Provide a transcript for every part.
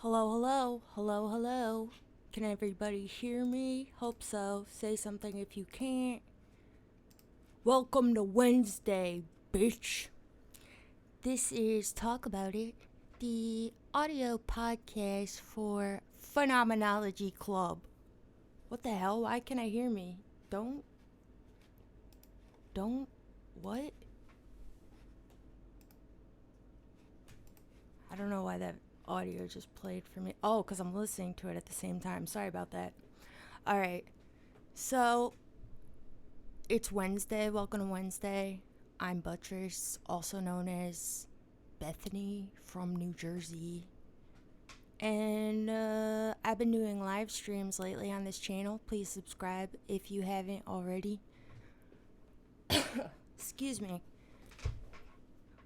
Hello, hello, hello, hello. Can everybody hear me? Hope so. Say something if you can't. Welcome to Wednesday, bitch. This is Talk About It, the audio podcast for Phenomenology Club. What the hell? Why can't I hear me? Don't, what? I don't know why that audio just played for me. Oh, because I'm listening to it at the same time. Sorry about that. Alright, so it's Wednesday. Welcome to Wednesday. I'm Buttress, also known as Bethany from New Jersey. And I've been doing live streams lately on this channel. Please subscribe if you haven't already. Excuse me.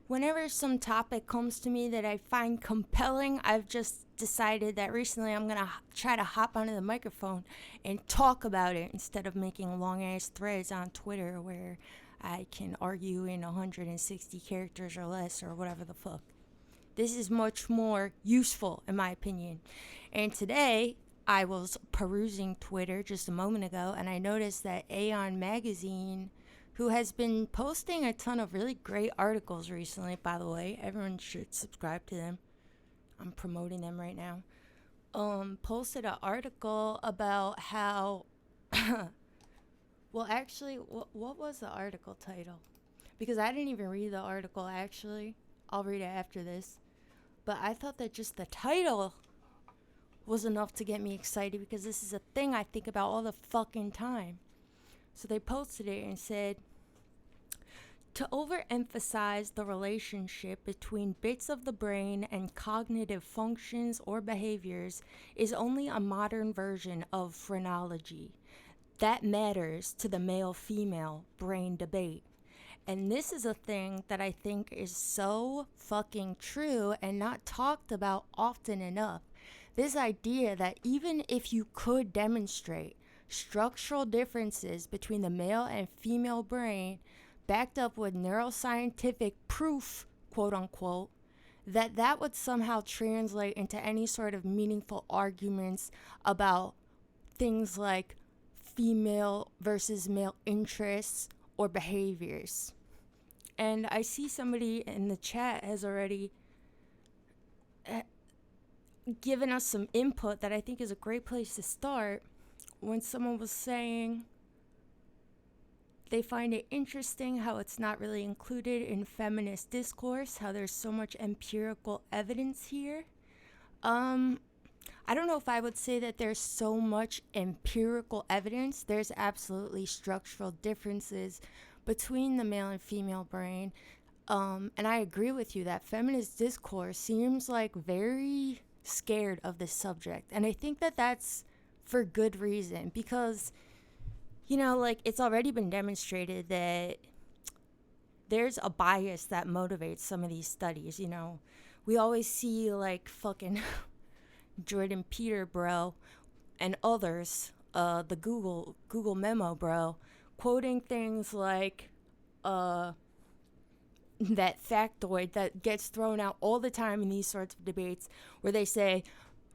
Whenever some topic comes to me that I find compelling, I've just decided that recently I'm going to try to hop onto the microphone and talk about it instead of making long-ass threads on Twitter where I can argue in 160 characters or less or whatever the fuck. This is much more useful, in my opinion. And today, I was perusing Twitter just a moment ago, and I noticed that Aeon Magazine, who has been posting a ton of really great articles recently, by the way. Everyone should subscribe to them. I'm promoting them right now. Posted an article about how... well, actually, what was the article title? Because I didn't even read the article, actually. I'll read it after this. But I thought that just the title was enough to get me excited because this is a thing I think about all the fucking time. So they posted it and said, to overemphasize the relationship between bits of the brain and cognitive functions or behaviors is only a modern version of phrenology. That matters to the male-female brain debate. And this is a thing that I think is so fucking true and not talked about often enough. This idea that even if you could demonstrate structural differences between the male and female brain, backed up with neuroscientific proof, quote unquote, that would somehow translate into any sort of meaningful arguments about things like female versus male interests or behaviors. And I see somebody in the chat has already given us some input that I think is a great place to start when someone was saying they find it interesting how it's not really included in feminist discourse, how there's so much empirical evidence here. I don't know if I would say that there's so much empirical evidence. There's absolutely structural differences between the male and female brain. And I agree with you that feminist discourse seems like very scared of this subject. And I think that that's for good reason because, you know, like it's already been demonstrated that there's a bias that motivates some of these studies. You know, we always see like fucking Jordan Peter bro and others, the Google memo bro, quoting things like that factoid that gets thrown out all the time in these sorts of debates where they say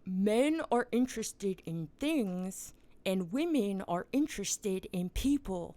men are interested in things and women are interested in people.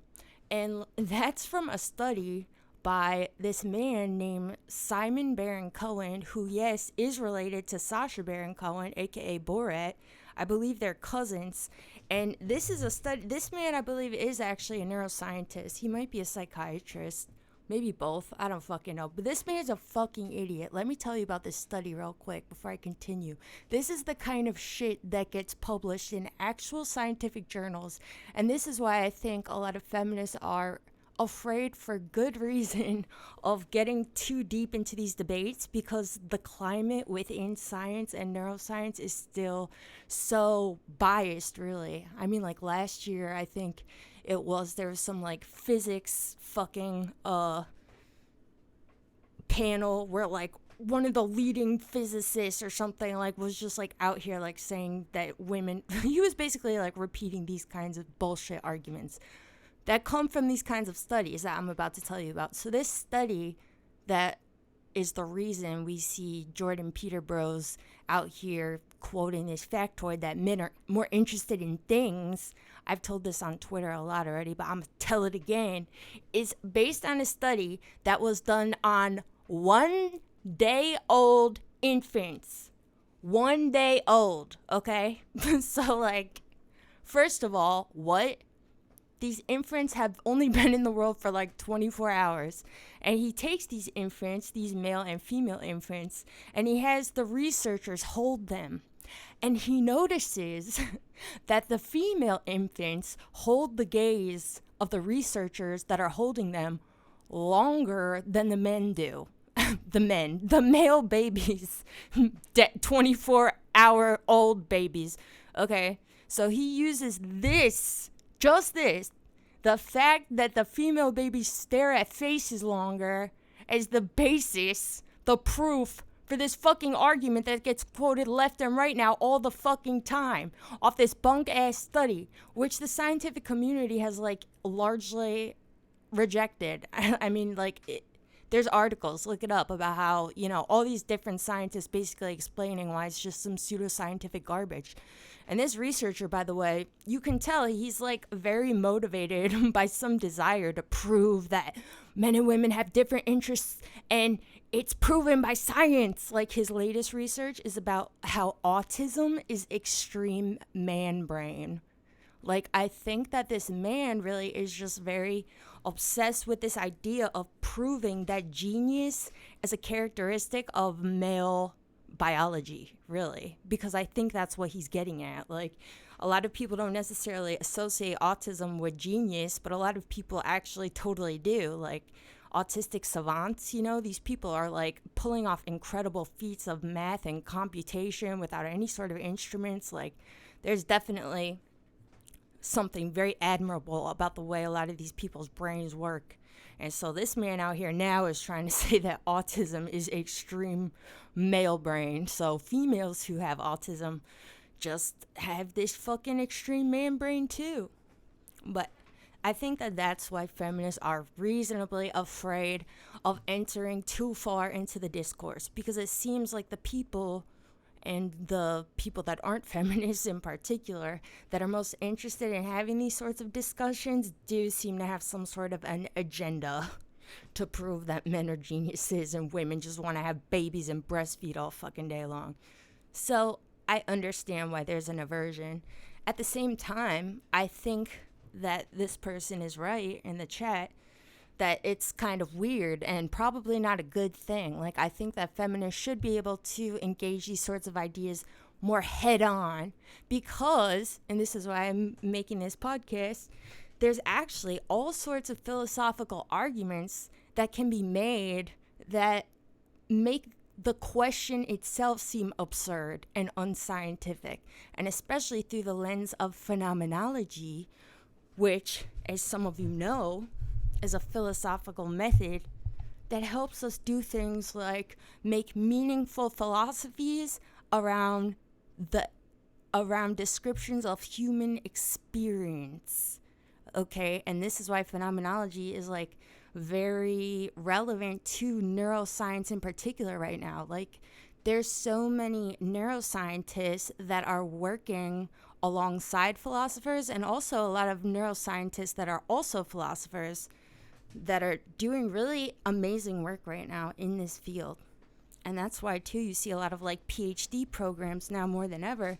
And that's from a study by this man named Simon Baron Cohen, who, yes, is related to Sacha Baron Cohen, aka Borat. I believe they're cousins. And this is a study. This man, I believe, is actually a neuroscientist. He might be a psychiatrist. Maybe both. I don't fucking know. But this man's a fucking idiot. Let me tell you about this study real quick before I continue. This is the kind of shit that gets published in actual scientific journals. And this is why I think a lot of feminists are afraid, for good reason, of getting too deep into these debates because the climate within science and neuroscience is still so biased, really. I mean, like last year, I think there was some like physics fucking panel where like one of the leading physicists or something like was just like out here like saying that women he was basically like repeating these kinds of bullshit arguments that come from these kinds of studies that I'm about to tell you about. So this study that is the reason we see Jordan Peter bros out here quoting this factoid that men are more interested in things. I've told this on Twitter a lot already, but I'm going to tell it again. Is based on a study that was done on 1 day old infants. 1 day old, okay? So, like, first of all, what? These infants have only been in the world for like 24 hours. And he takes these infants, these male and female infants, and he has the researchers hold them. And he notices that the female infants hold the gaze of the researchers that are holding them longer than the men do. The male babies, 24-hour-old babies. Okay, so he uses this. Just this, the fact that the female babies stare at faces longer as the basis, the proof for this fucking argument that gets quoted left and right now all the fucking time off this bunk-ass study, which the scientific community has, like, largely rejected. I mean, like, there's articles, look it up, about how, you know, all these different scientists basically explaining why it's just some pseudoscientific garbage. And this researcher, by the way, you can tell he's, like, very motivated by some desire to prove that men and women have different interests, and it's proven by science. Like, his latest research is about how autism is extreme man brain. Like, I think that this man really is just very obsessed with this idea of proving that genius is a characteristic of male biology, really, because I think that's what he's getting at. Like, a lot of people don't necessarily associate autism with genius, but a lot of people actually totally do. Like, autistic savants, you know, these people are, like, pulling off incredible feats of math and computation without any sort of instruments. Like, there's definitely something very admirable about the way a lot of these people's brains work. And so this man out here now is trying to say that autism is extreme male brain. So females who have autism just have this fucking extreme man brain too. But I think that that's why feminists are reasonably afraid of entering too far into the discourse, because it seems like the people, and the people that aren't feminists in particular, that are most interested in having these sorts of discussions do seem to have some sort of an agenda to prove that men are geniuses and women just want to have babies and breastfeed all fucking day long. So I understand why there's an aversion. At the same time, I think that this person is right in the chat, that it's kind of weird and probably not a good thing. Like, I think that feminists should be able to engage these sorts of ideas more head on, because, and this is why I'm making this podcast, there's actually all sorts of philosophical arguments that can be made that make the question itself seem absurd and unscientific, and especially through the lens of phenomenology, which, as some of you know, is a philosophical method that helps us do things like make meaningful philosophies around descriptions of human experience. Okay, and this is why phenomenology is, like, very relevant to neuroscience in particular right now. Like, there's so many neuroscientists that are working alongside philosophers, and also a lot of neuroscientists that are also philosophers that are doing really amazing work right now in this field. And that's why, too, you see a lot of, like, PhD programs now more than ever,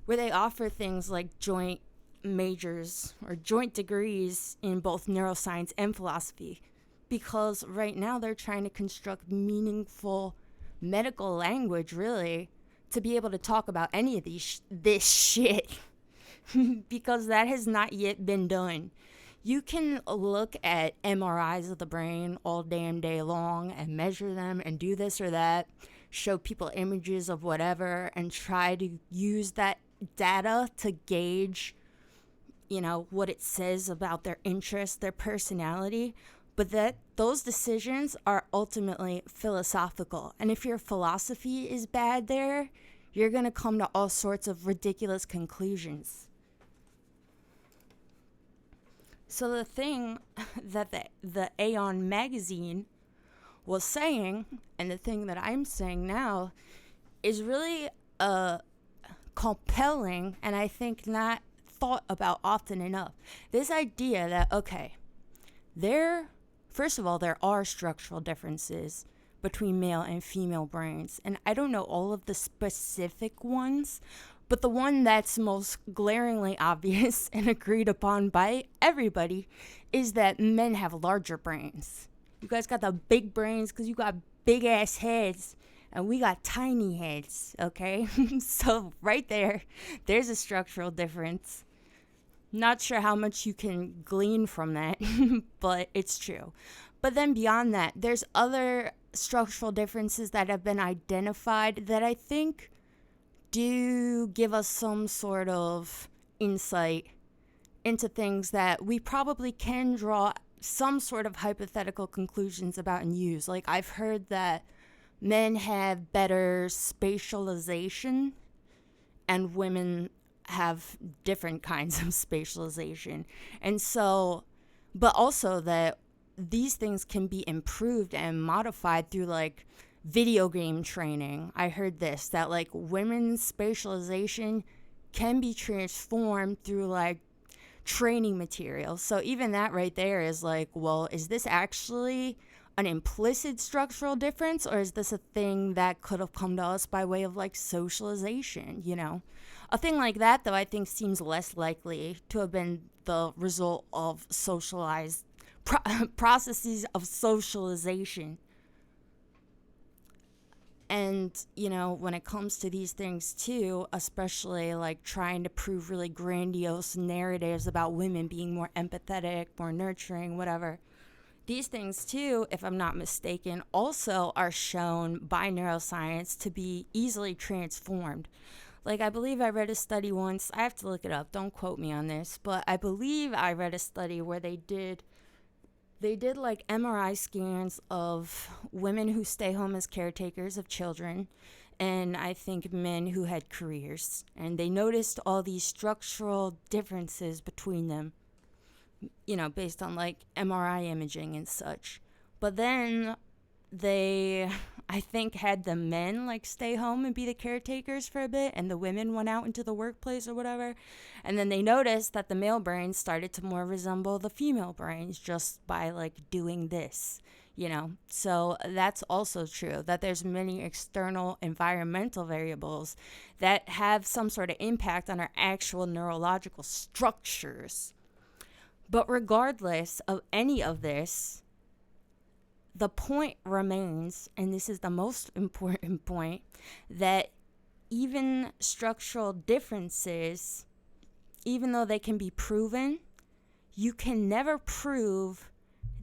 where they offer things like joint majors or joint degrees in both neuroscience and philosophy, because right now they're trying to construct meaningful medical language, really, to be able to talk about any of this shit, because that has not yet been done. You can look at MRIs of the brain all damn day long and measure them and do this or that, show people images of whatever, and try to use that data to gauge, you know, what it says about their interest, their personality. But that those decisions are ultimately philosophical. And if your philosophy is bad there, you're going to come to all sorts of ridiculous conclusions. So the thing that the Aeon magazine was saying, and the thing that I'm saying now, is really a compelling and I think not thought about often enough. This idea that, okay, first of all, there are structural differences between male and female brains. And I don't know all of the specific ones, but the one that's most glaringly obvious and agreed upon by everybody is that men have larger brains. You guys got the big brains because you got big ass heads, and we got tiny heads, okay? So right there's a structural difference. Not sure how much you can glean from that, but it's true. But then beyond that, there's other structural differences that have been identified that I think do give us some sort of insight into things that we probably can draw some sort of hypothetical conclusions about and use. Like, I've heard that men have better spatialization and women have different kinds of spatialization. And so, but also that these things can be improved and modified through like video game training. I heard this, that like women's spatialization can be transformed through like training materials. So even that right there is like, well, is this actually an implicit structural difference, or is this a thing that could have come to us by way of like socialization, you know? A thing like that, though, I think seems less likely to have been the result of socialized processes of socialization. And, you know, when it comes to these things, too, especially like trying to prove really grandiose narratives about women being more empathetic, more nurturing, whatever, these things, too, if I'm not mistaken, also are shown by neuroscience to be easily transformed. Like, I believe I read a study once, I have to look it up, don't quote me on this, but I believe I read a study where they did like MRI scans of women who stay home as caretakers of children, and I think men who had careers. And they noticed all these structural differences between them, you know, based on like MRI imaging and such. But then they, I think, had the men like stay home and be the caretakers for a bit, and the women went out into the workplace or whatever. And then they noticed that the male brains started to more resemble the female brains just by like doing this, you know. So that's also true, that there's many external environmental variables that have some sort of impact on our actual neurological structures. But regardless of any of this, the point remains, and this is the most important point, that even structural differences, even though they can be proven, you can never prove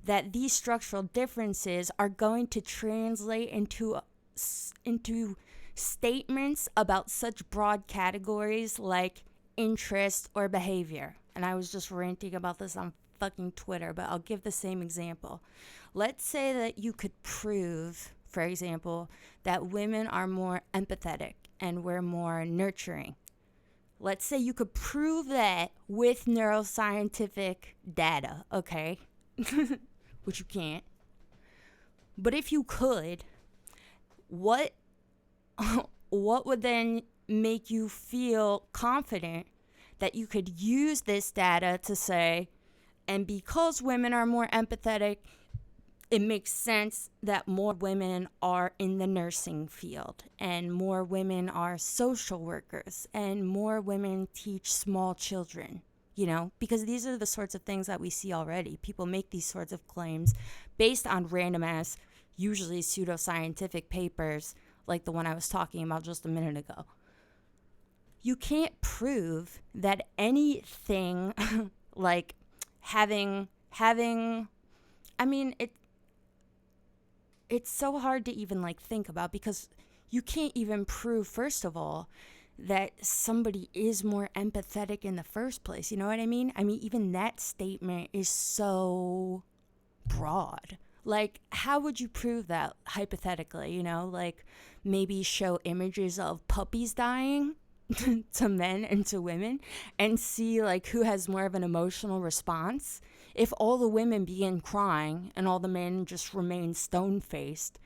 that these structural differences are going to translate into statements about such broad categories like interest or behavior. And I was just ranting about this on fucking Twitter, but I'll give the same example. Let's say that you could prove, for example, that women are more empathetic and we're more nurturing. Let's say you could prove that with neuroscientific data, okay? Which you can't. But if you could, what would then make you feel confident that you could use this data to say, and because women are more empathetic, it makes sense that more women are in the nursing field, and more women are social workers, and more women teach small children, you know, because these are the sorts of things that we see already. People make these sorts of claims based on random ass, usually pseudoscientific papers like the one I was talking about just a minute ago. You can't prove that anything like having I mean, it's so hard to even like think about, because you can't even prove, first of all, that somebody is more empathetic in the first place. You know what I mean? I mean, even that statement is so broad. Like, how would you prove that hypothetically? You know, like maybe show images of puppies dying to men and to women and see like who has more of an emotional response. If all the women begin crying and all the men just remain stone-faced,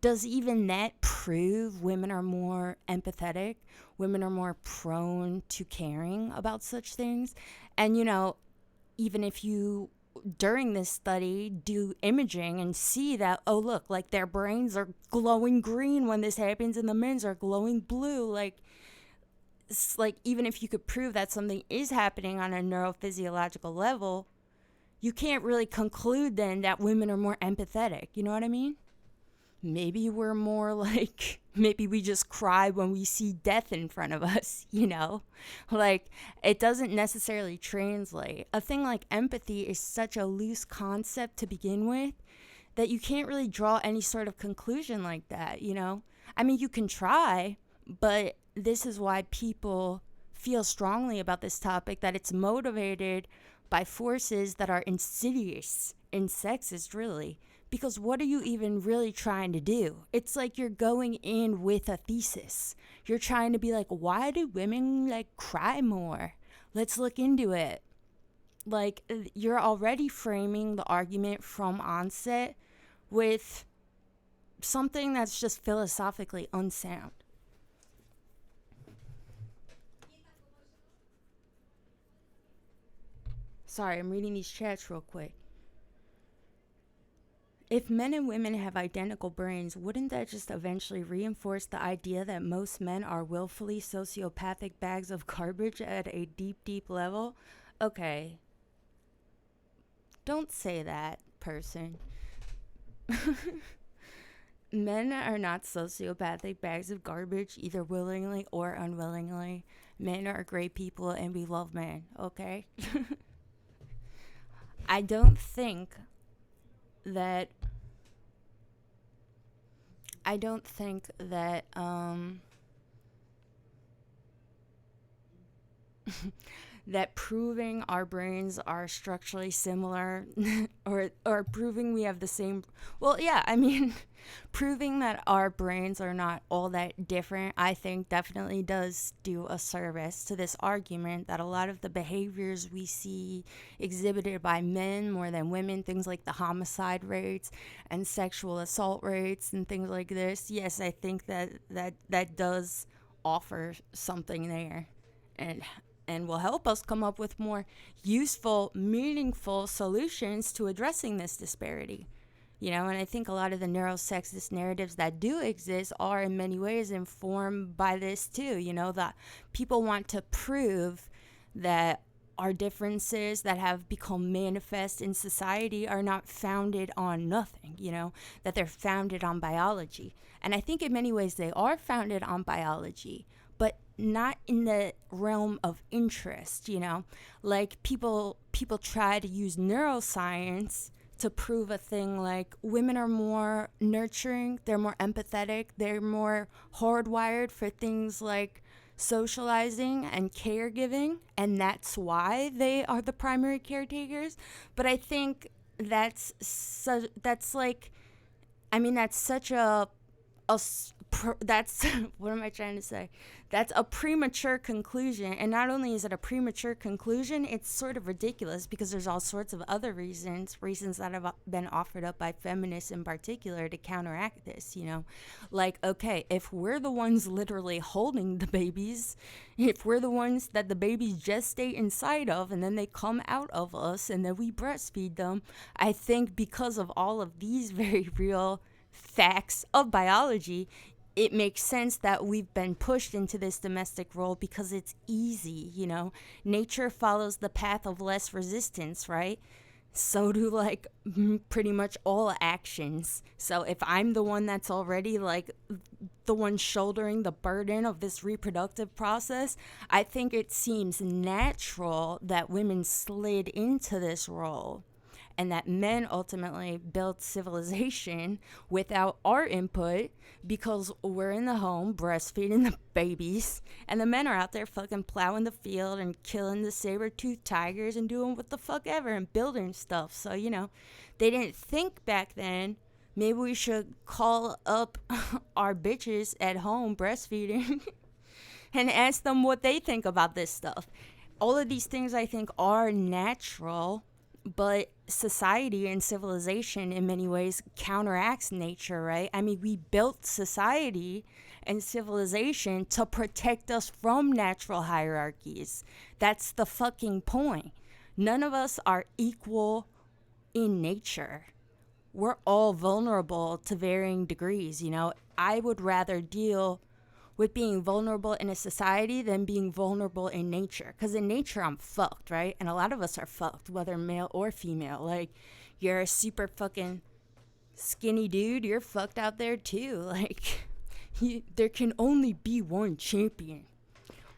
does even that prove women are more empathetic? Women are more prone to caring about such things? And, even if you, during this study, do imaging and see that, oh, look, like their brains are glowing green when this happens and the men's are glowing blue, like even if you could prove that something is happening on a neurophysiological level, you can't really conclude then that women are more empathetic. You know what I mean? Maybe we're more like, maybe we just cry when we see death in front of us, Like, it doesn't necessarily translate. A thing like empathy is such a loose concept to begin with that you can't really draw any sort of conclusion like that, I mean, you can try, but this is why people feel strongly about this topic, that it's motivated by forces that are insidious and sexist, really. Because what are you even really trying to do? It's like you're going in with a thesis. You're trying to be like, why do women cry more? Let's look into it. Like, you're already framing the argument from onset with something that's just philosophically unsound. Sorry, I'm reading these chats real quick. If men and women have identical brains, wouldn't that just eventually reinforce the idea that most men are willfully sociopathic bags of garbage at a deep, deep level? Okay. Don't say that, person. Men are not sociopathic bags of garbage, either willingly or unwillingly. Men are great people and we love men, okay? I don't think that that proving our brains are structurally similar or proving we have the same, well, yeah, I mean, proving that our brains are not all that different, I think definitely does do a service to this argument that a lot of the behaviors we see exhibited by men more than women, things like the homicide rates and sexual assault rates and things like this, yes, I think that does offer something there. And will help us come up with more useful, meaningful solutions to addressing this disparity. And I think a lot of the neurosexist narratives that do exist are in many ways informed by this too, that people want to prove that our differences that have become manifest in society are not founded on nothing, that they're founded on biology. And I think in many ways they are founded on biology, but not in the realm of interest, like people try to use neuroscience to prove a thing like women are more nurturing, they're more empathetic, they're more hardwired for things like socializing and caregiving, and that's why they are the primary caretakers. But I think that's such that's what am I trying to say? That's a premature conclusion. And not only is it a premature conclusion, it's sort of ridiculous because there's all sorts of other reasons that have been offered up by feminists in particular to counteract this, Like, okay, if we're the ones literally holding the babies, if we're the ones that the babies gestate inside of and then they come out of us and then we breastfeed them, I think because of all of these very real facts of biology, it makes sense that we've been pushed into this domestic role because it's easy, Nature follows the path of less resistance, right? So do pretty much all actions. So if I'm the one that's already the one shouldering the burden of this reproductive process, I think it seems natural that women slid into this role. And that men ultimately built civilization without our input because we're in the home breastfeeding the babies and the men are out there fucking plowing the field and killing the saber-toothed tigers and doing what the fuck ever and building stuff. So, they didn't think back then, maybe we should call up our bitches at home breastfeeding and ask them what they think about this stuff. All of these things I think are natural. But society and civilization in many ways counteracts nature, right? I mean, we built society and civilization to protect us from natural hierarchies. That's the fucking point. None of us are equal in nature. We're all vulnerable to varying degrees, you know? I would rather deal with being vulnerable in a society than being vulnerable in nature. Because in nature, I'm fucked, right? And a lot of us are fucked, whether male or female. Like, you're a super fucking skinny dude, you're fucked out there too. Like, there can only be one champion.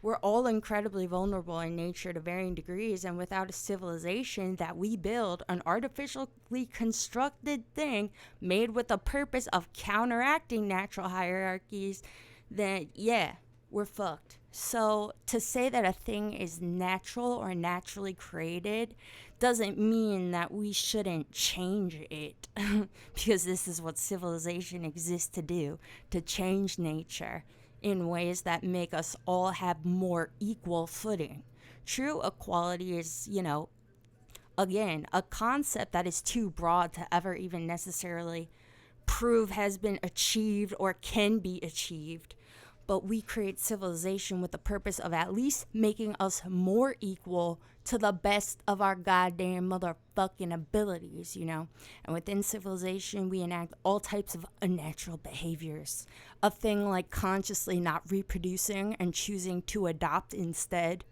We're all incredibly vulnerable in nature to varying degrees, and without a civilization that we build, an artificially constructed thing made with the purpose of counteracting natural hierarchies, then yeah, we're fucked. So to say that a thing is natural or naturally created doesn't mean that we shouldn't change it because this is what civilization exists to do, to change nature in ways that make us all have more equal footing. True equality is, you know, again, a concept that is too broad to ever even necessarily prove has been achieved or can be achieved. But we create civilization with the purpose of at least making us more equal to the best of our goddamn motherfucking abilities, you know? And within civilization, we enact all types of unnatural behaviors. A thing like consciously not reproducing and choosing to adopt instead.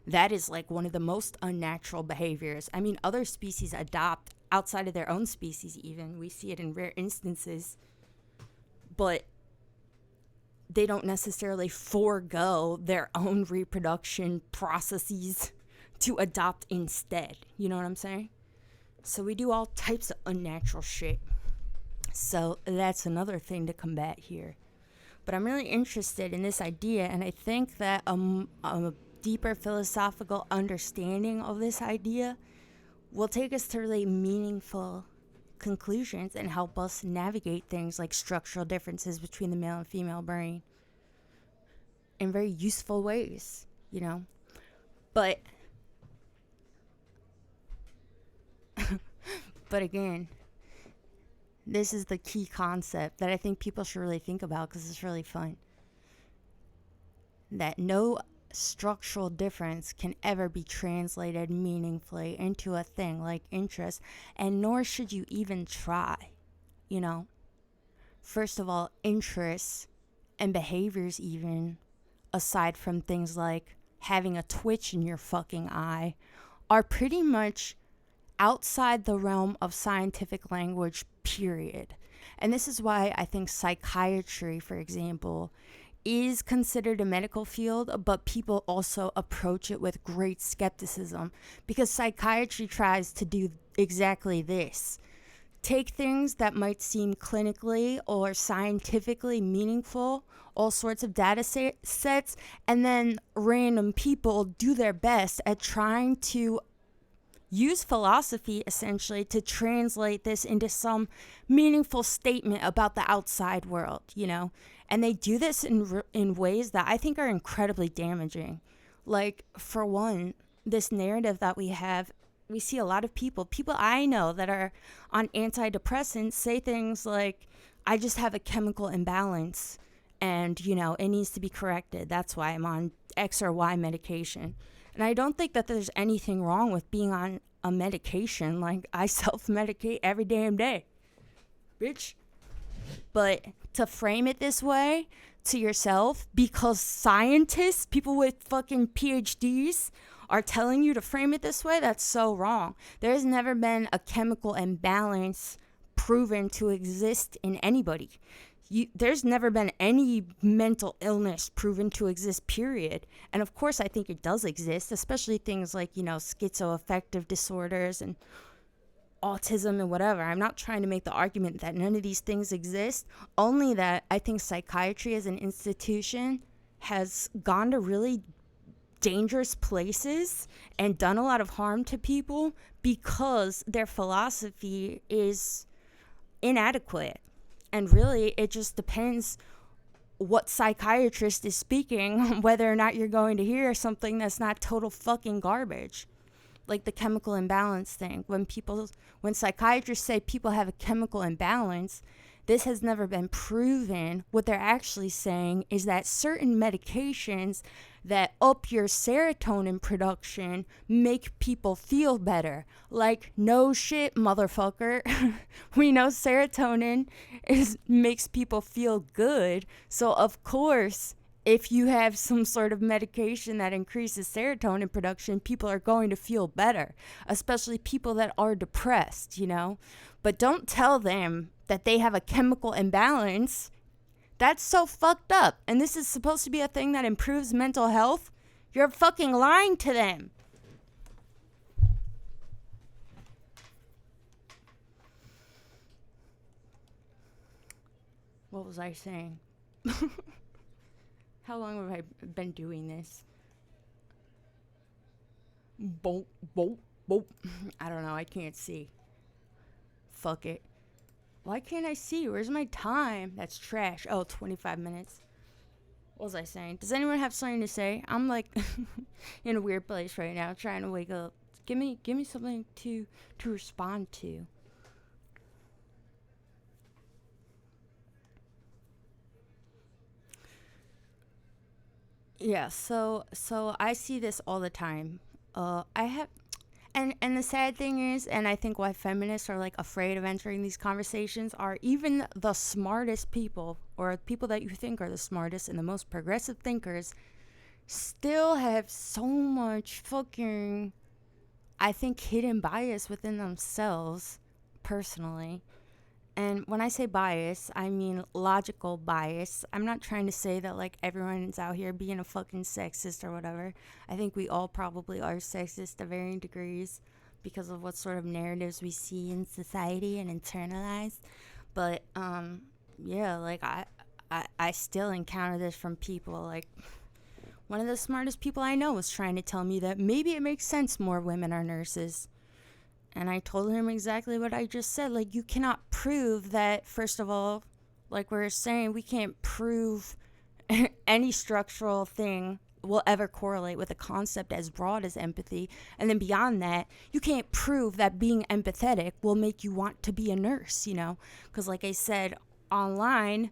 That is like one of the most unnatural behaviors. I mean, other species adopt outside of their own species even. We see it in rare instances. But they don't necessarily forego their own reproduction processes to adopt instead. You know what I'm saying? So we do all types of unnatural shit. So that's another thing to combat here. But I'm really interested in this idea, and I think that a deeper philosophical understanding of this idea will take us to really meaningful conclusions and help us navigate things like structural differences between the male and female brain in very useful ways, you know? But again, this is the key concept that I think people should really think about because it's really fun. That no structural difference can ever be translated meaningfully into a thing like interest, and nor should you even try, you know? First of all, interests and behaviors, even aside from things like having a twitch in your fucking eye, are pretty much outside the realm of scientific language, period. And this is why I think psychiatry, for example, is considered a medical field, but people also approach it with great skepticism because psychiatry tries to do exactly this. Take things that might seem clinically or scientifically meaningful, all sorts of data sets, and then random people do their best at trying to use philosophy essentially to translate this into some meaningful statement about the outside world, you know? And they do this in ways that I think are incredibly damaging. Like, for one, this narrative that we have, we see a lot of people I know that are on antidepressants say things like, I just have a chemical imbalance and, you know, it needs to be corrected. That's why I'm on X or Y medication. And I don't think that there's anything wrong with being on a medication. Like, I self-medicate every damn day, bitch. But to frame it this way to yourself because scientists, people with fucking PhDs, are telling you to frame it this way, that's so wrong. There's never been a chemical imbalance proven to exist in anybody. There's never been any mental illness proven to exist, period. And of course, I think it does exist, especially things like, you know, schizoaffective disorders and autism and whatever. I'm not trying to make the argument that none of these things exist, only that I think psychiatry as an institution has gone to really dangerous places and done a lot of harm to people because their philosophy is inadequate. And really, it just depends what psychiatrist is speaking, whether or not you're going to hear something that's not total fucking garbage. like the chemical imbalance thing. When psychiatrists say people have a chemical imbalance, this has never been proven. What they're actually saying is that certain medications that up your serotonin production make people feel better. Like, no shit, motherfucker. We know serotonin makes people feel good. So, of course, if you have some sort of medication that increases serotonin production, people are going to feel better, especially people that are depressed, you know? But don't tell them that they have a chemical imbalance. That's so fucked up. And this is supposed to be a thing that improves mental health? You're fucking lying to them. What was I saying? How long have I been doing this? Boop, boop, boop. I don't know. I can't see. Fuck it. Why can't I see? Where's my time? That's trash. Oh, 25 minutes. What was I saying? Does anyone have something to say? I'm like in a weird place right now, trying to wake up. Give me something to respond to. Yeah, so I see this all the time. I have, and the sad thing is, and I think why feminists are like afraid of entering these conversations, are even the smartest people, or people that you think are the smartest and the most progressive thinkers, still have so much fucking, I think, hidden bias within themselves, personally. And when I say bias, I mean logical bias. I'm not trying to say that like everyone's out here being a fucking sexist or whatever. I think we all probably are sexist to varying degrees because of what sort of narratives we see in society and internalize. But yeah, like I still encounter this from people. Like, one of the smartest people I know was trying to tell me that maybe it makes sense more women are nurses. And I told him exactly what I just said. Like, you cannot prove that, first of all, like we were saying, we can't prove any structural thing will ever correlate with a concept as broad as empathy. And then beyond that, you can't prove that being empathetic will make you want to be a nurse, you know? Because like I said, online,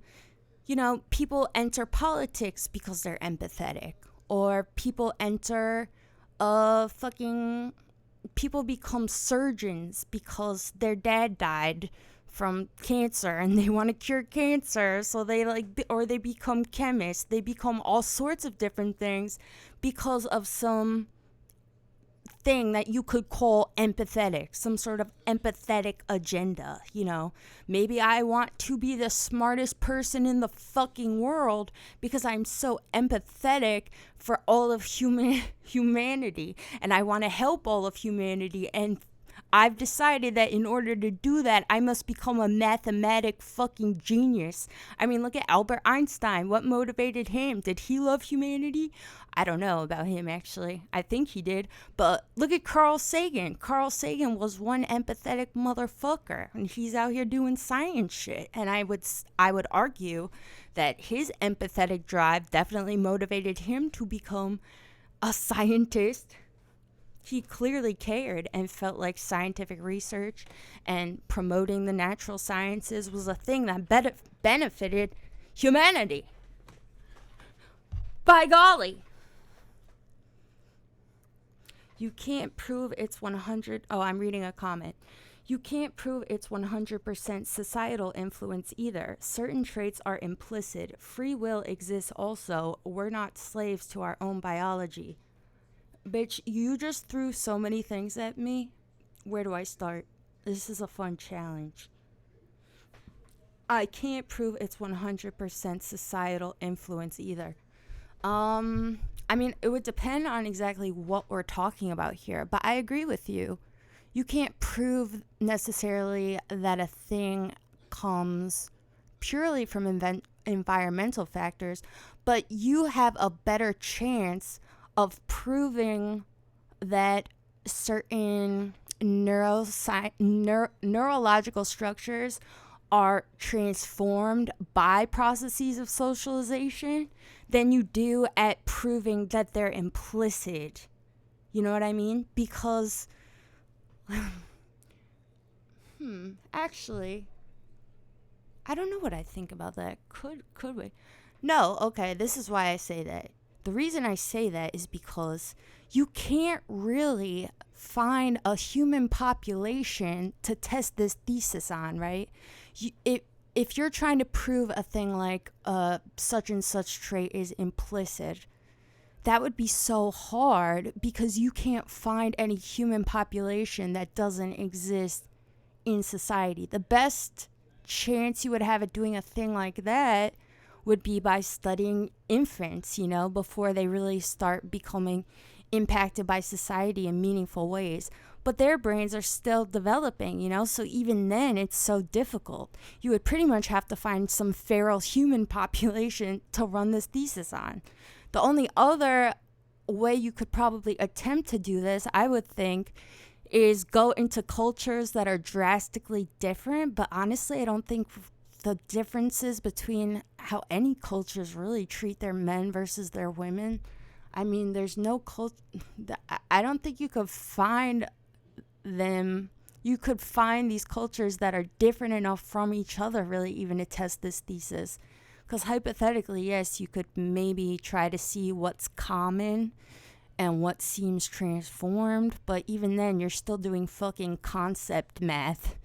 you know, people enter politics because they're empathetic. Or people enter people become surgeons because their dad died from cancer and they want to cure cancer, so they or they become chemists, they become all sorts of different things because of some thing that you could call empathetic, some sort of empathetic agenda, you know. Maybe I want to be the smartest person in the fucking world because I'm so empathetic for all of humanity, and I want to help all of humanity, and I've decided that in order to do that, I must become a mathematic fucking genius. I mean, look at Albert Einstein. What motivated him? Did he love humanity? I don't know about him, actually. I think he did. But look at Carl Sagan. Carl Sagan was one empathetic motherfucker, and he's out here doing science shit. And I would argue that his empathetic drive definitely motivated him to become a scientist. He clearly cared and felt like scientific research and promoting the natural sciences was a thing that benefited humanity. By golly. You can't prove it's 100... Oh, I'm reading a comment. You can't prove it's 100% societal influence either. Certain traits are implicit. Free will exists also. We're not slaves to our own biology. Bitch, you just threw so many things at me. Where do I start? This is a fun challenge. I can't prove it's 100% societal influence either. I mean, it would depend on exactly what we're talking about here, but I agree with you. You can't prove necessarily that a thing comes purely from environmental factors, but you have a better chance of proving that certain neurological structures are transformed by processes of socialization than you do at proving that they're implicit You know what I mean? Because, actually, I don't know what I think about that. Could we? No, okay, this is why I say that. The reason I say that is because you can't really find a human population to test this thesis on, right? If you're trying to prove a thing like such and such trait is implicit, that would be so hard because you can't find any human population that doesn't exist in society. The best chance you would have at doing a thing like that would be by studying infants, before they really start becoming impacted by society in meaningful ways. But their brains are still developing, so even then it's so difficult. You would pretty much have to find some feral human population to run this thesis on. The only other way you could probably attempt to do this, I would think, is go into cultures that are drastically different. But honestly, I don't think the differences between how any cultures really treat their men versus their women, I mean, there's no I don't think you could find them. You could find these cultures that are different enough from each other, really, even to test this thesis. Because hypothetically, yes, you could maybe try to see what's common and what seems transformed, but even then, you're still doing fucking concept math.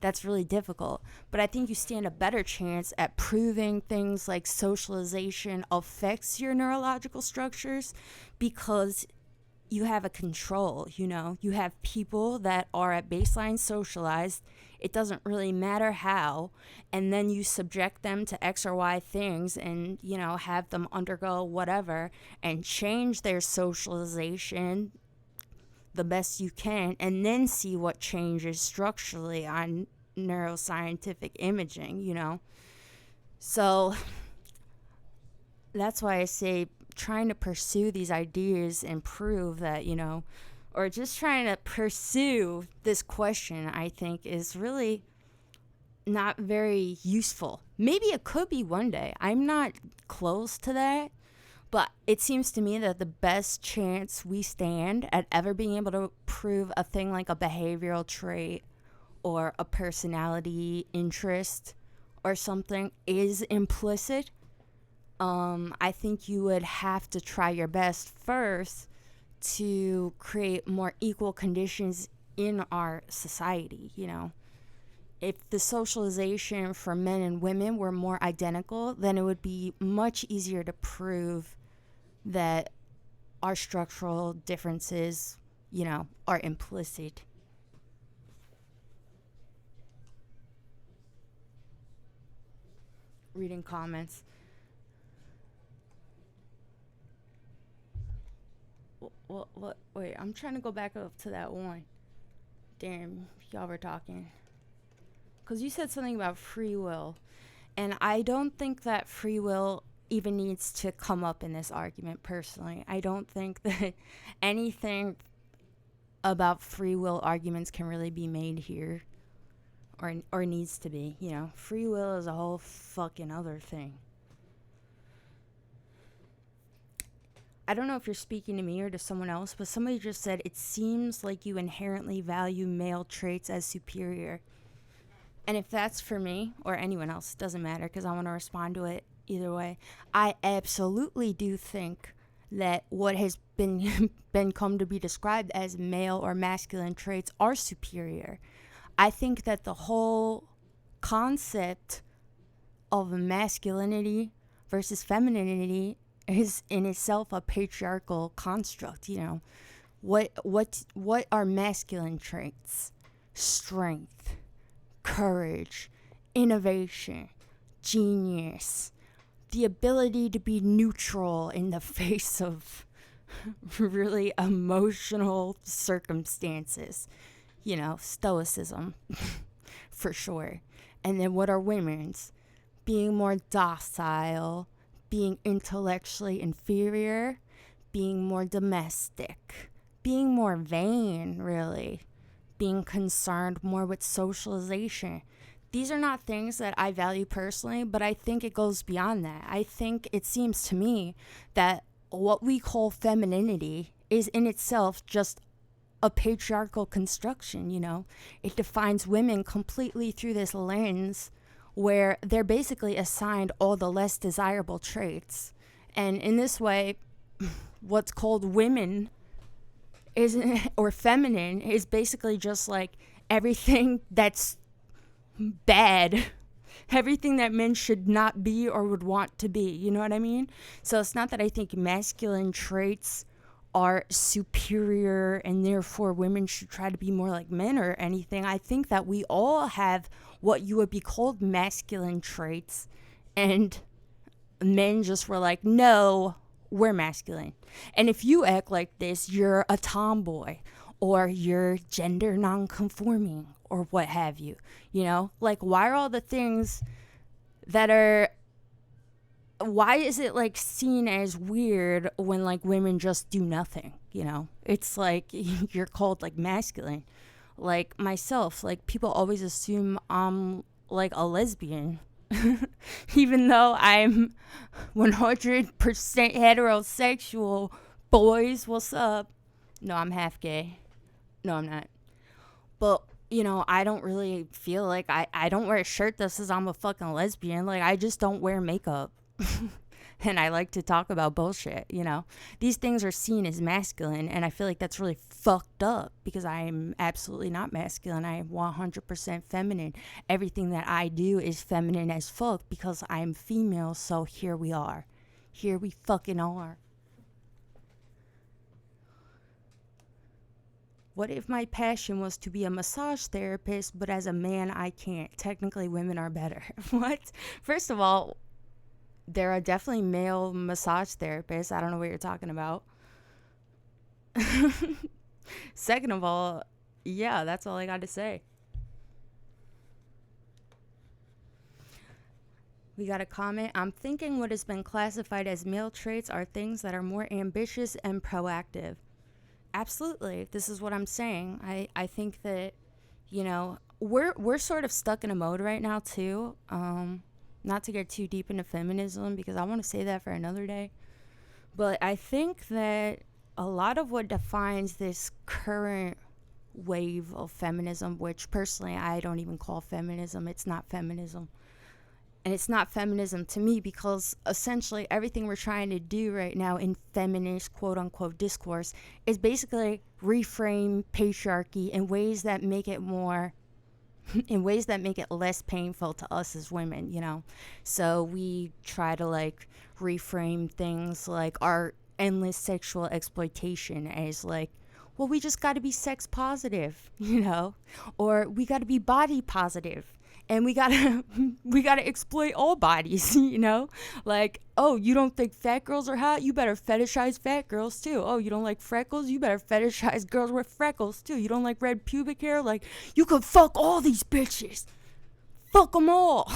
That's really difficult. But I think you stand a better chance at proving things like socialization affects your neurological structures because you have a control, you have people that are at baseline socialized. It doesn't really matter how, and then you subject them to X or Y things and, have them undergo whatever and change their socialization the best you can, and then see what changes structurally on neuroscientific imaging. So that's why I say trying to pursue these ideas and prove that, or just trying to pursue this question, I think, is really not very useful. Maybe it could be one day. I'm not close to that. But it seems to me that the best chance we stand at ever being able to prove a thing like a behavioral trait or a personality interest or something is implicit. I think you would have to try your best first to create more equal conditions in our society, If the socialization for men and women were more identical, then it would be much easier to prove that our structural differences, are implicit. Reading comments. What? Wait, I'm trying to go back up to that one. Damn, y'all were talking. Because you said something about free will. And I don't think that free will even needs to come up in this argument, personally. I don't think that anything about free will arguments can really be made here. Or needs to be. Free will is a whole fucking other thing. I don't know if you're speaking to me or to someone else, but somebody just said, it seems like you inherently value male traits as superior. And if that's for me or anyone else, it doesn't matter because I want to respond to it either way. I absolutely do think that what has been come to be described as male or masculine traits are superior. I think that the whole concept of masculinity versus femininity is in itself a patriarchal construct. What are masculine traits? Strength, courage, innovation, genius, the ability to be neutral in the face of really emotional circumstances. Stoicism, for sure. And then what are women's? Being more docile, being intellectually inferior, being more domestic, being more vain, really, being concerned more with socialization. These are not things that I value personally, but I think it goes beyond that. I think it seems to me that what we call femininity is in itself just a patriarchal construction, you know? It defines women completely through this lens where they're basically assigned all the less desirable traits. And in this way, what's called women is or feminine is basically just like everything that's bad, everything that men should not be or would want to be. You know what I mean? So it's not that I think masculine traits are superior and therefore women should try to be more like men or anything. I think that we all have what you would be called masculine traits, and men just were like, no, we're masculine. And if you act like this, you're a tomboy or you're gender non-conforming or what have you. You know, like, why are all the things that are, why is it like seen as weird when like women just do nothing? You know, it's like you're called like masculine. Like myself, like people always assume I'm like a lesbian. Even though I'm 100% heterosexual. Boys, what's up? No, I'm half gay. No, I'm not. But, you know, I don't really feel like I don't wear a shirt that says I'm a fucking lesbian. Like, I just don't wear makeup. And I like to talk about bullshit, you know. These things are seen as masculine, and I feel like that's really fucked up because I'm absolutely not masculine. I am 100% feminine. Everything that I do is feminine as fuck because I'm female, so here we are. Here we fucking are. What if my passion was to be a massage therapist, but as a man, I can't? Technically, women are better. What? First of all, there are definitely male massage therapists. I don't know what you're talking about. Second of all, yeah, that's all I got to say. We got a comment. I'm thinking what has been classified as male traits are things that are more ambitious and proactive. Absolutely. This is what I'm saying. I think that, you know, we're sort of stuck in a mode right now too. Not to get too deep into feminism because I want to say that for another day. But I think that a lot of what defines this current wave of feminism, which personally I don't even call feminism, it's not feminism. And it's not feminism to me because essentially everything we're trying to do right now in feminist quote unquote discourse is basically reframe patriarchy in ways that make it less painful to us as women, you know. So we try to like reframe things like our endless sexual exploitation as like, well, we just got to be sex positive, you know, or we got to be body positive. And we gotta exploit all bodies, you know? Like, oh, you don't think fat girls are hot? You better fetishize fat girls too. Oh, you don't like freckles? You better fetishize girls with freckles too. You don't like red pubic hair? Like, you could fuck all these bitches. Fuck them all.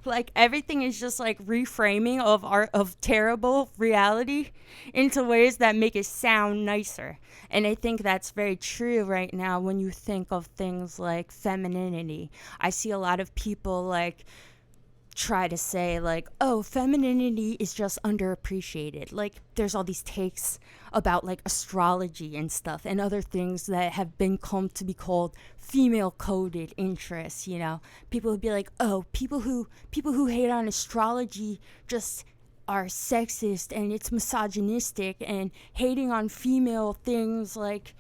Like, everything is just like reframing of terrible reality into ways that make it sound nicer. And I think that's very true right now when you think of things like femininity. I see a lot of people like try to say like, oh, femininity is just underappreciated. Like, there's all these takes about like astrology and stuff and other things that have been come to be called female coded interests, you know. People would be like, oh, people who hate on astrology just are sexist and it's misogynistic, and hating on female things like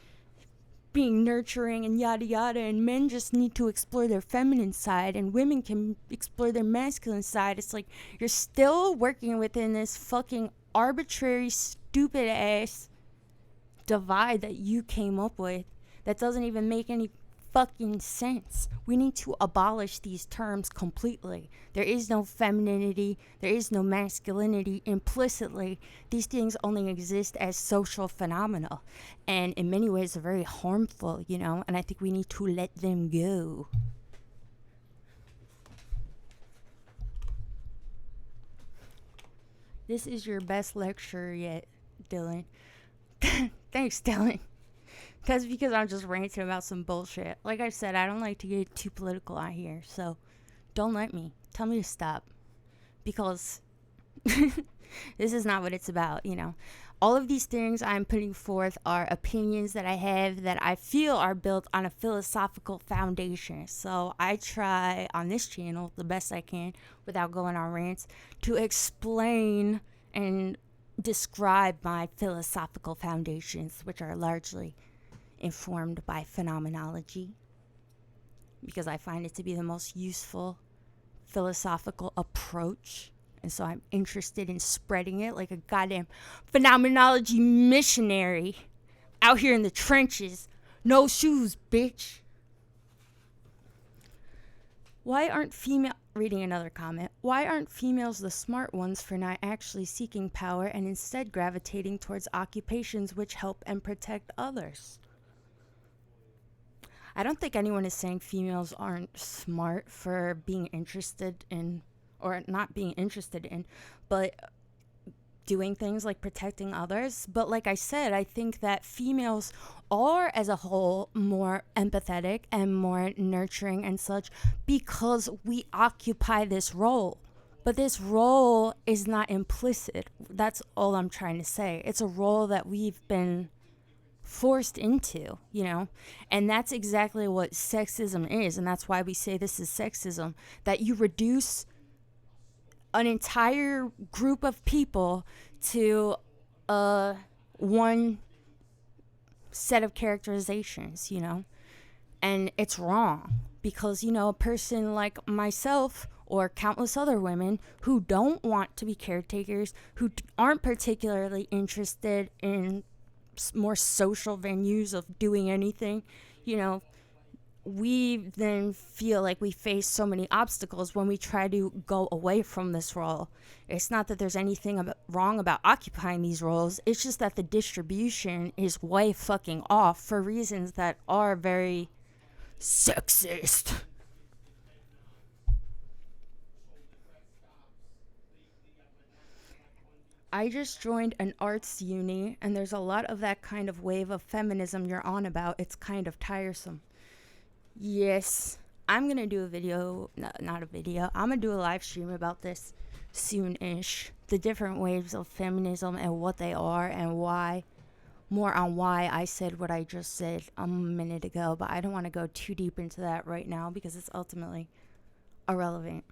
being nurturing and yada yada, and men just need to explore their feminine side and women can explore their masculine side. It's like you're still working within this fucking arbitrary stupid ass divide that you came up with that doesn't even make any fucking sense. We need to abolish these terms completely. There is no femininity, there is no masculinity. Implicitly, these things only exist as social phenomena, and in many ways are very harmful, you know, and I think we need to let them go. This is your best lecture yet, Dylan. Thanks, Dylan. That's because I'm just ranting about some bullshit. Like I said, I don't like to get too political out here, so don't let me. Tell me to stop. Because This is not what it's about, you know. All of these things I'm putting forth are opinions that I have that I feel are built on a philosophical foundation. So I try on this channel the best I can, without going on rants, to explain and describe my philosophical foundations, which are largely informed by phenomenology, because I find it to be the most useful philosophical approach. And so I'm interested in spreading it like a goddamn phenomenology missionary out here in the trenches. No shoes, bitch. Reading another comment. Why aren't females the smart ones for not actually seeking power and instead gravitating towards occupations which help and protect others? I don't think anyone is saying females aren't smart for being interested in, or not being interested in, but doing things like protecting others. But like I said, I think that females are, as a whole, more empathetic and more nurturing and such because we occupy this role. But this role is not implicit. That's all I'm trying to say. It's a role that we've been forced into, you know, and that's exactly what sexism is. And that's why we say this is sexism, that you reduce an entire group of people to one set of characterizations, you know, and it's wrong because, you know, a person like myself or countless other women who don't want to be caretakers, who aren't particularly interested in more social venues of doing anything, you know, we then feel like we face so many obstacles when we try to go away from this role. It's not that there's anything wrong about occupying these roles. It's just that the distribution is way fucking off for reasons that are very sexist. I just joined an arts uni, and there's a lot of that kind of wave of feminism you're on about. It's kind of tiresome. Yes, I'm gonna do a video, no, not a video, I'm gonna do a live stream about this soon-ish. The different waves of feminism and what they are and why. More on why I said what I just said a minute ago, but I don't want to go too deep into that right now because it's ultimately irrelevant.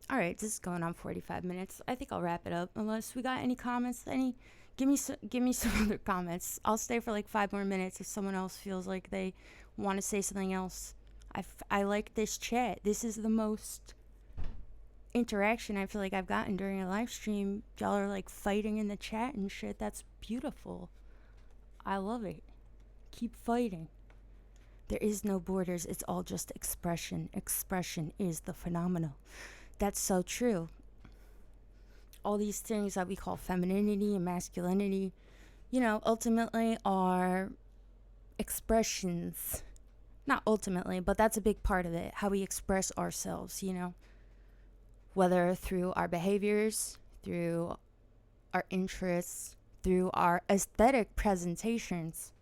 All right, this is going on 45 minutes. I think I'll wrap it up unless we got any comments. Give me some other comments. I'll stay for like 5 more minutes if someone else feels like they want to say something else. I like this chat. This is the most interaction I feel like I've gotten during a live stream. Y'all are like fighting in the chat and shit. That's beautiful. I love it. Keep fighting. There is no borders. It's all just expression. Expression is the phenomenal. That's so true. All these things that we call femininity and masculinity, you know, ultimately are expressions. Not ultimately, but that's a big part of it. How we express ourselves, you know. Whether through our behaviors, through our interests, through our aesthetic presentations.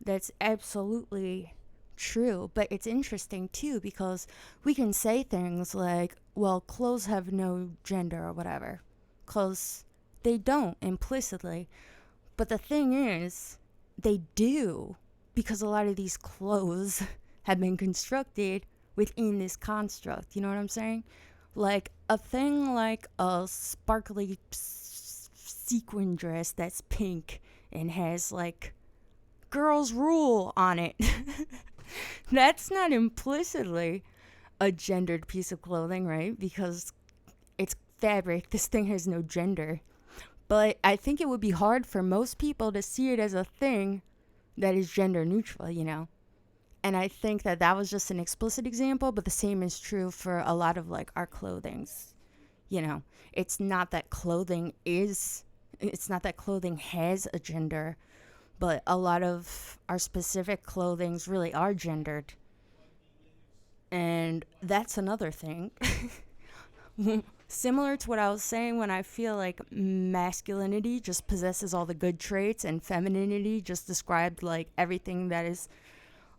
That's absolutely true. But it's interesting too because we can say things like, well, clothes have no gender or whatever. Clothes, they don't implicitly. But the thing is, they do, because a lot of these clothes have been constructed within this construct. You know what I'm saying? Like a thing like a sparkly sequin dress that's pink and has like girls rule on it. That's not implicitly a gendered piece of clothing, right? Because it's fabric. This thing has no gender. But I think it would be hard for most people to see it as a thing that is gender neutral, you know? And I think that that was just an explicit example, but the same is true for a lot of like our clothings. You know, it's not that clothing has a gender, but a lot of our specific clothings really are gendered. And that's another thing. Similar to what I was saying when I feel like masculinity just possesses all the good traits and femininity just described like everything that is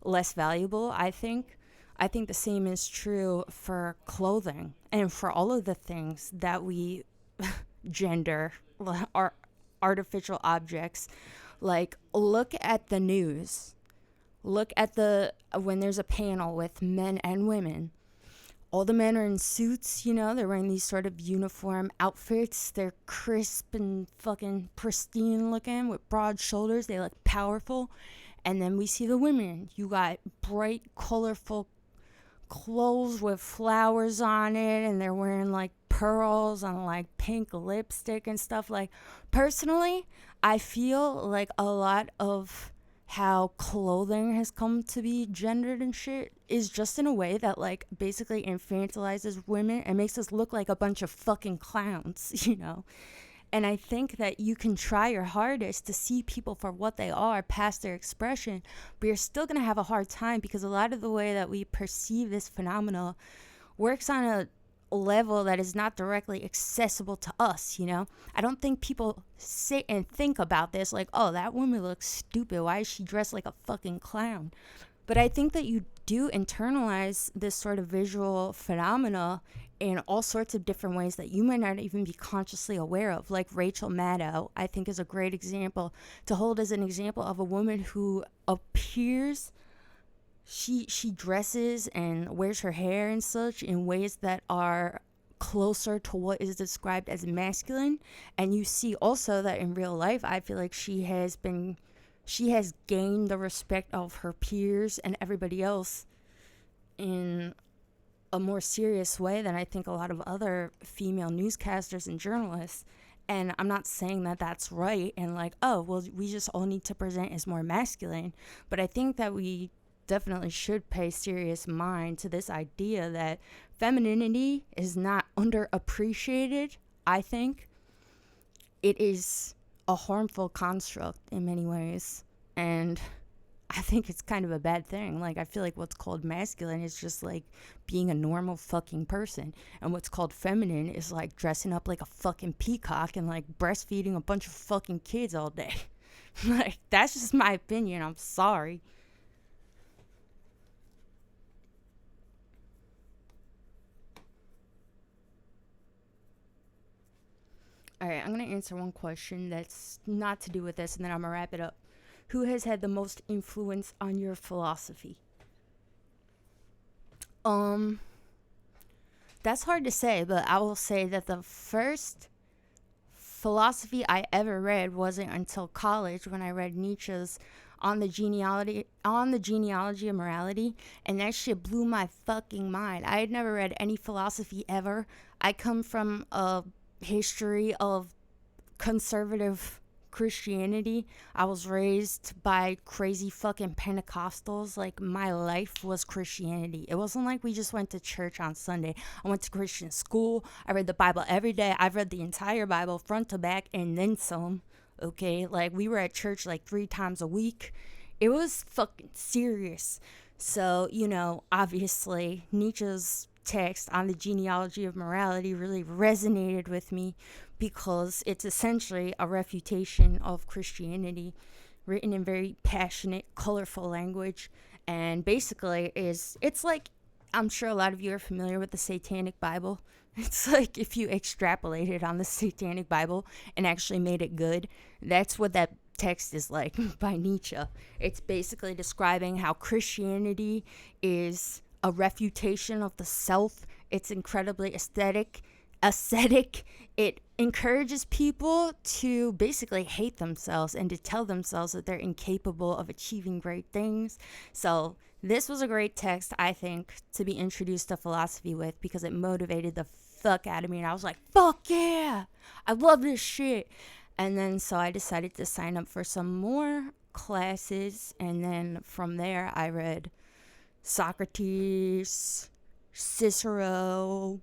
less valuable, I think the same is true for clothing and for all of the things that we gender are artificial objects. Like, look at the news. Look at the when there's a panel with men and women. All the men are in suits, you know, they're wearing these sort of uniform outfits. They're crisp and fucking pristine looking with broad shoulders. They look powerful. And then we see the women. You got bright, colorful clothes with flowers on it, and they're wearing like pearls and like pink lipstick and stuff. Like, personally, I feel like a lot of how clothing has come to be gendered and shit is just in a way that like basically infantilizes women and makes us look like a bunch of fucking clowns, you know. And I think that you can try your hardest to see people for what they are past their expression, but you're still going to have a hard time because a lot of the way that we perceive this phenomenon works on a level that is not directly accessible to us, you know? I don't think people sit and think about this like, oh, that woman looks stupid. Why is she dressed like a fucking clown? But I think that you do internalize this sort of visual phenomena in all sorts of different ways that you might not even be consciously aware of. Like Rachel Maddow, I think, is a great example to hold as an example of a woman who appears, she dresses and wears her hair and such in ways that are closer to what is described as masculine. And you see also that in real life, I feel like she has gained the respect of her peers and everybody else in a more serious way than I think a lot of other female newscasters and journalists. And I'm not saying that that's right and like, oh, well, we just all need to present as more masculine. But I think that we definitely should pay serious mind to this idea that femininity is not underappreciated. I think it is a harmful construct in many ways. And I think it's kind of a bad thing. Like, I feel like what's called masculine is just like being a normal fucking person. And what's called feminine is like dressing up like a fucking peacock and like breastfeeding a bunch of fucking kids all day. Like, that's just my opinion. I'm sorry. All right, I'm going to answer one question that's not to do with this, and then I'm going to wrap it up. Who has had the most influence on your philosophy? That's hard to say, but I will say that the first philosophy I ever read wasn't until college when I read Nietzsche's on the genealogy of morality, and that shit blew my fucking mind. I had never read any philosophy ever. I come from a history of conservative Christianity. I was raised by crazy fucking Pentecostals. Like, my life was Christianity. It wasn't like we just went to church on Sunday. I went to Christian school. I read the Bible every day. I've read the entire Bible front to back and then some. Okay, like, we were at church like 3 times a week. It was fucking serious. So, you know, obviously Nietzsche's text on the genealogy of morality really resonated with me because it's essentially a refutation of Christianity written in very passionate, colorful language. And basically it's like, I'm sure a lot of you are familiar with the Satanic Bible. It's like if you extrapolated on the Satanic Bible and actually made it good. That's what that text is like by Nietzsche. It's basically describing how Christianity is a refutation of the self. It's incredibly ascetic. It encourages people to basically hate themselves and to tell themselves that they're incapable of achieving great things. So this was a great text, I think, to be introduced to philosophy with because it motivated the fuck out of me. And I was like, fuck yeah, I love this shit. And then so I decided to sign up for some more classes. And then from there, I read Socrates, Cicero,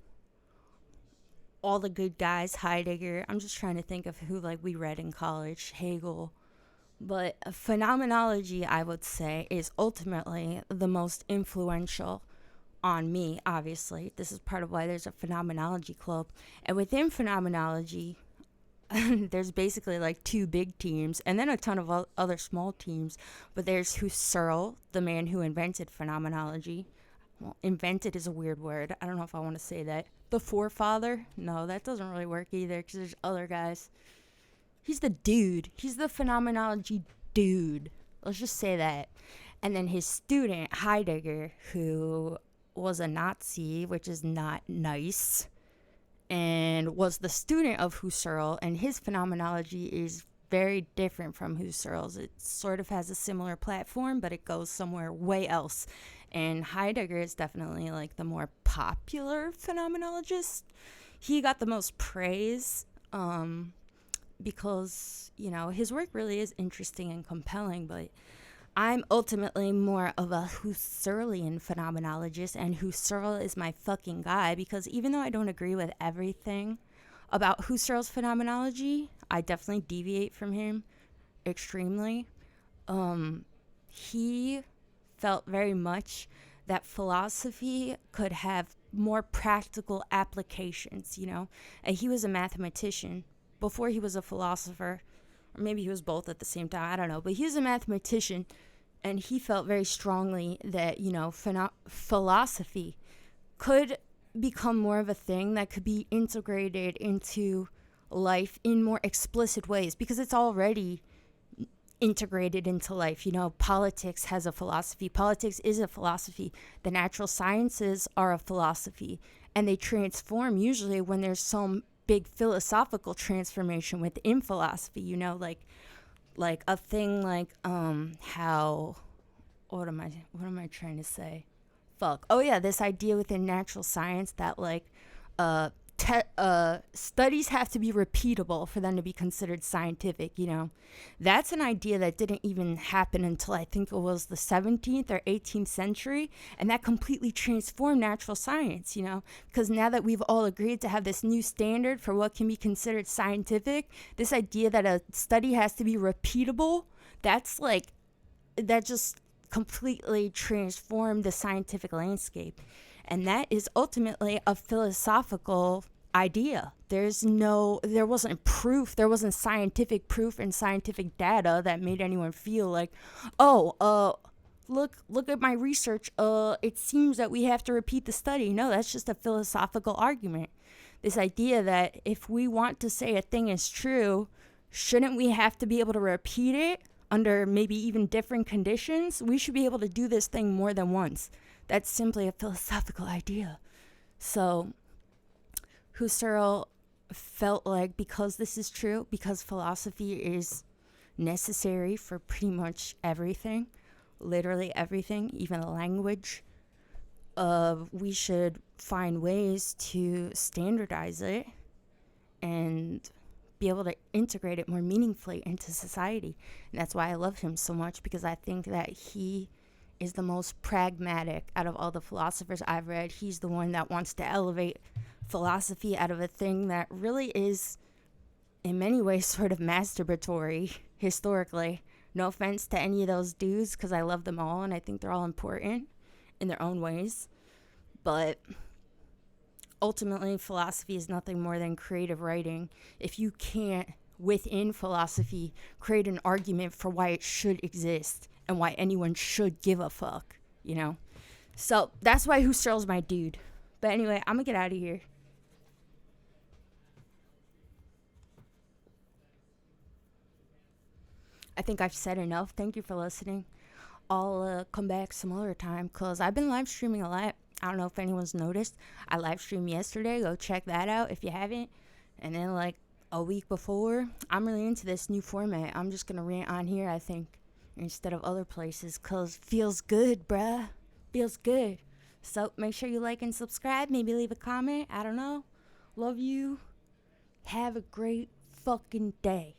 all the good guys, Heidegger. I'm just trying to think of who like we read in college, Hegel. But phenomenology, I would say, is ultimately the most influential on me, obviously. This is part of why there's a Phenomenology club. And within Phenomenology, there's basically like two big teams and then a ton of other small teams. But there's Husserl, the man who invented Phenomenology. Well, invented is a weird word. I don't know if I want to say that. The forefather? No, that doesn't really work either because there's other guys. He's the dude. He's the Phenomenology dude. Let's just say that. And then his student, Heidegger, who was a Nazi, which is not nice, and was the student of Husserl, and his phenomenology is very different from Husserl's. It sort of has a similar platform, but it goes somewhere way else. And Heidegger is definitely like the more popular phenomenologist. He got the most praise because, you know, his work really is interesting and compelling, but I'm ultimately more of a Husserlian phenomenologist, and Husserl is my fucking guy because even though I don't agree with everything about Husserl's phenomenology, I definitely deviate from him extremely. He felt very much that philosophy could have more practical applications, you know? And he was a mathematician before he was a philosopher, or maybe he was both at the same time, I don't know, but he was a mathematician, and he felt very strongly that, you know, philosophy could become more of a thing that could be integrated into life in more explicit ways because it's already integrated into life. You know, politics has a philosophy. Politics is a philosophy. The natural sciences are a philosophy, and they transform usually when there's some big philosophical transformation within philosophy, you know, like a thing like how what am I trying to say? This idea within natural science that like studies have to be repeatable for them to be considered scientific, you know. That's an idea that didn't even happen until I think it was the 17th or 18th century, and that completely transformed natural science, you know, because now that we've all agreed to have this new standard for what can be considered scientific, this idea that a study has to be repeatable, that just completely transformed the scientific landscape. And that is ultimately a philosophical idea. There wasn't proof, there wasn't scientific proof and scientific data that made anyone feel like, look at my research, it seems that we have to repeat the study. No, that's just a philosophical argument. This idea that if we want to say a thing is true, shouldn't we have to be able to repeat it under maybe even different conditions? We should be able to do this thing more than once. That's simply a philosophical idea. So Husserl felt like because this is true, because philosophy is necessary for pretty much everything, literally everything, even language, we should find ways to standardize it and be able to integrate it more meaningfully into society. And that's why I love him so much, because I think that he is the most pragmatic out of all the philosophers I've read. He's the one that wants to elevate philosophy out of a thing that really is, in many ways, sort of masturbatory historically. No offense to any of those dudes, because I love them all, and I think they're all important in their own ways. But ultimately, philosophy is nothing more than creative writing. If you can't, within philosophy, create an argument for why it should exist and why anyone should give a fuck, you know? So that's why Husserl's my dude. But anyway, I'm gonna get out of here. I think I've said enough. Thank you for listening. I'll come back some other time because I've been live streaming a lot. I don't know if anyone's noticed. I live streamed yesterday. Go check that out if you haven't. And then like a week before, I'm really into this new format. I'm just gonna rant on here, I think, instead of other places, cause feels good, bruh. Feels good. So make sure you like and subscribe. Maybe leave a comment. I don't know. Love you. Have a great fucking day.